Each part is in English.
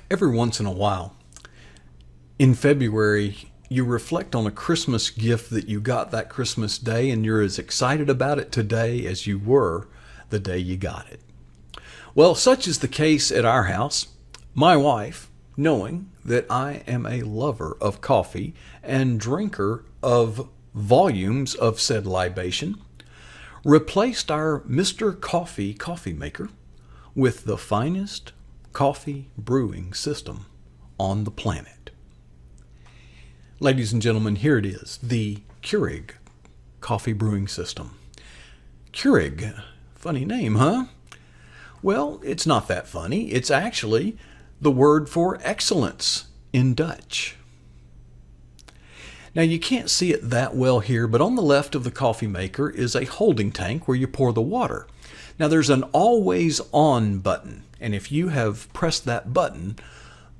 Every once in a while, in February, you reflect on a Christmas gift that you got that Christmas day, and you're as excited about it today as you were the day you got it. Well, such is the case at our house. My wife, knowing that I am a lover of coffee and drinker of volumes of said libation, replaced our Mr. Coffee maker with the finest coffee brewing system on the planet. Ladies and gentlemen, here it is, the Keurig coffee brewing system. Keurig, funny name, huh? Well, it's not that funny. It's actually the word for excellence in Dutch. Now, you can't see it that well here, but on the left of the coffee maker is a holding tank where you pour the water. Now, there's an always on button, and if you have pressed that button,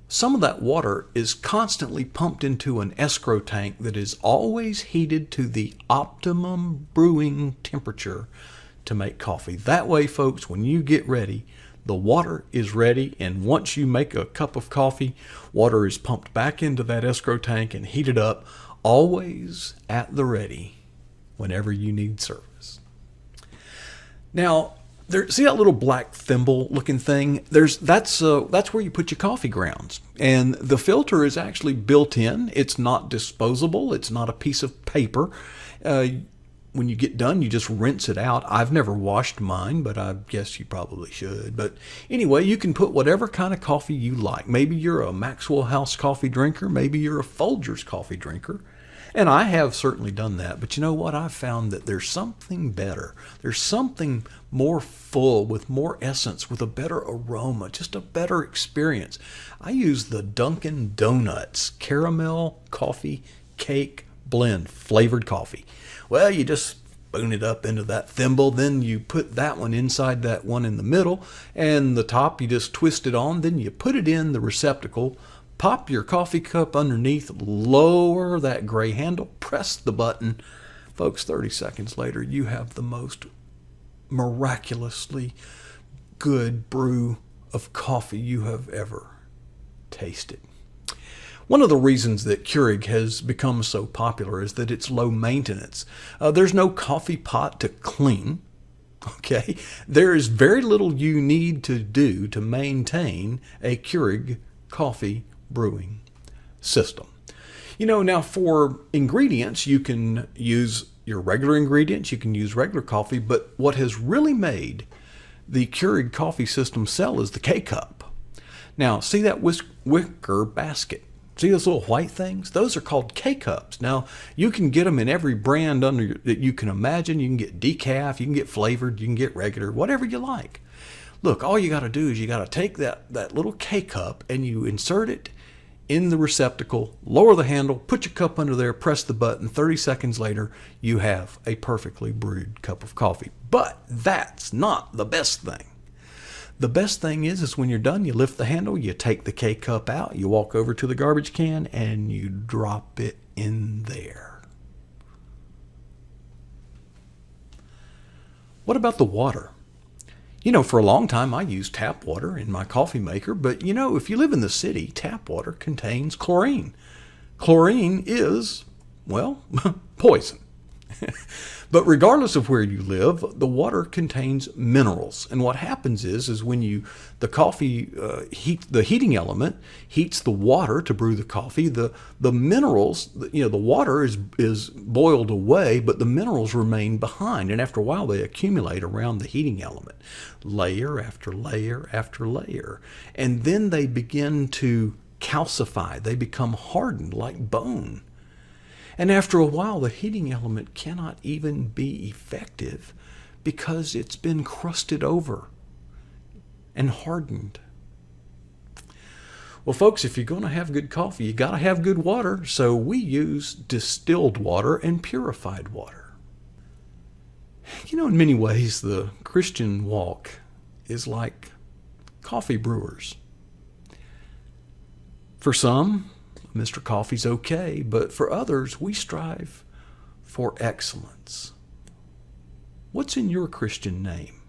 some of that water is constantly pumped into an escrow tank that is always heated to the optimum brewing temperature to make coffee. That way, folks, when you get ready, the water is ready, and once you make a cup of coffee, water is pumped back into that escrow tank and heated up, always at the ready whenever you need service. Now, see that little black thimble looking thing? That's where you put your coffee grounds. And the filter is actually built in. It's not disposable. It's not a piece of paper. When you get done, you just rinse it out. I've never washed mine, but I guess you probably should. But anyway, you can put whatever kind of coffee you like. Maybe you're a Maxwell House coffee drinker. Maybe you're a Folgers coffee drinker. And I have certainly done that. But you know what? I've found that there's something better. There's something more full, with more essence, with a better aroma, just a better experience. I use the Dunkin' Donuts caramel coffee cake blend flavored coffee. Well, you just spoon it up into that thimble, then you put that one inside that one in the middle, and the top you just twist it on, then you put it in the receptacle, pop your coffee cup underneath, lower that gray handle, press the button. Folks, 30 seconds later, you have the most miraculously good brew of coffee you have ever tasted. One of the reasons that Keurig has become so popular is that it's low maintenance. There's no coffee pot to clean. Okay, there is very little you need to do to maintain a Keurig coffee brewing system. Now for ingredients, you can use your regular ingredients, you can use regular coffee, but what has really made the Keurig coffee system sell is the K-Cup. Now, see that wicker basket? See those little white things? Those are called K-Cups. Now, you can get them in every brand that you can imagine. You can get decaf, you can get flavored, you can get regular, whatever you like. Look, all you got to do is you got to take that little K-Cup and you insert it in the receptacle, lower the handle, put your cup under there, press the button. 30 seconds later, you have a perfectly brewed cup of coffee. But that's not the best thing. The best thing is when you're done, you lift the handle, you take the K-Cup out, you walk over to the garbage can, and you drop it in there. What about the water? For a long time I used tap water in my coffee maker, but if you live in the city, tap water contains chlorine. Chlorine is, well, poison. But regardless of where you live, the water contains minerals. And what happens is when the coffee the heating element heats the water to brew the coffee, the minerals, the water is boiled away, but the minerals remain behind. And after a while, they accumulate around the heating element, layer after layer after layer. And then they begin to calcify. They become hardened like bone. And after a while, the heating element cannot even be effective because it's been crusted over and hardened. Well, folks, if you're going to have good coffee, you got to have good water. So we use distilled water and purified water. In many ways, the Christian walk is like coffee brewers. For some, Mr. Coffee's okay, but for others, we strive for excellence. What's in your Christian name?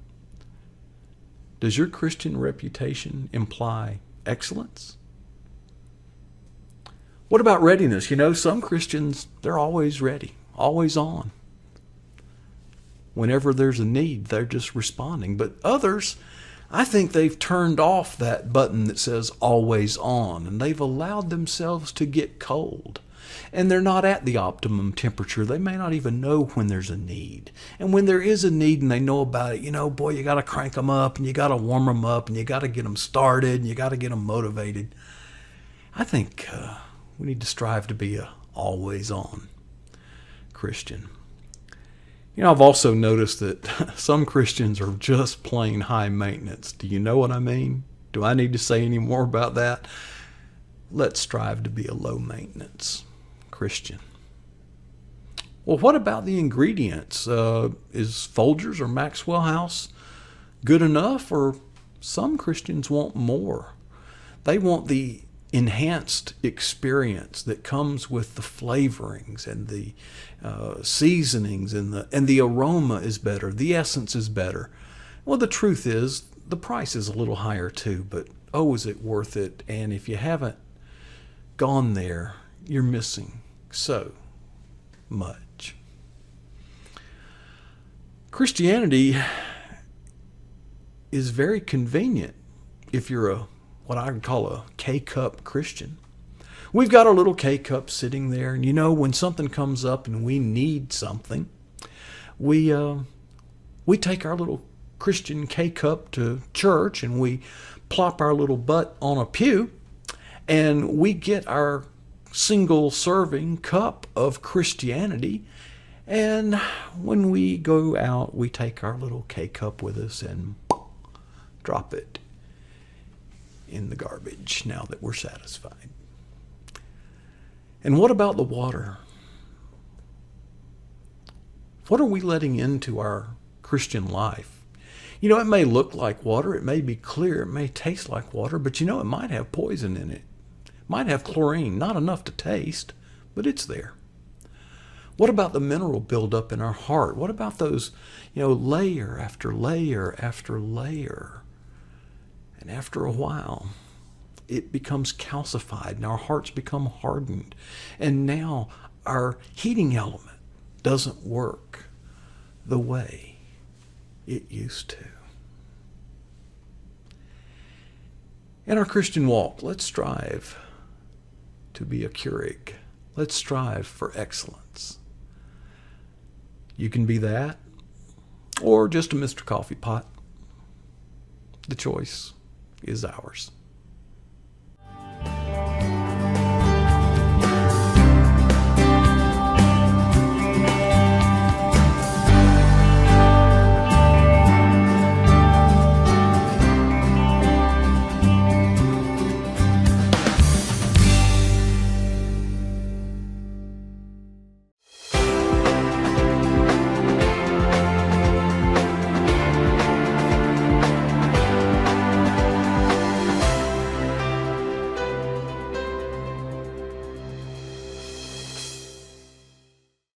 Does your Christian reputation imply excellence? What about readiness? Some Christians, they're always ready, always on. Whenever there's a need, they're just responding. But others, I think they've turned off that button that says always on, and they've allowed themselves to get cold. And they're not at the optimum temperature. They may not even know when there's a need. And when there is a need and they know about it, boy, you got to crank them up and you got to warm them up and you got to get them started and you got to get them motivated. I think we need to strive to be a always on Christian. I've also noticed that some Christians are just plain high maintenance. Do you know what I mean? Do I need to say any more about that? Let's strive to be a low maintenance Christian. Well, what about the ingredients? Is Folgers or Maxwell House good enough, or some Christians want more? They want the enhanced experience that comes with the flavorings and the seasonings, and the aroma is better, the essence is better. Well, the truth is the price is a little higher too, but oh, is it worth it? And if you haven't gone there, you're missing so much. Christianity is very convenient if you're what I would call a K-cup Christian. We've got our little K-cup sitting there, and when something comes up and we need something, we take our little Christian K-cup to church and we plop our little butt on a pew and we get our single serving cup of Christianity, and when we go out, we take our little K-cup with us and drop it in the garbage now that we're satisfied. And what about the water? What are we letting into our Christian life? It may look like water, it may be clear, it may taste like water, but it might have poison in it. It might have chlorine, not enough to taste, but it's there. What about the mineral buildup in our heart? What about those, layer after layer after layer? And after a while, it becomes calcified and our hearts become hardened. And now our heating element doesn't work the way it used to. In our Christian walk, let's strive to be a Keurig. Let's strive for excellence. You can be that, or just a Mr. Coffee Pot. The choice is ours.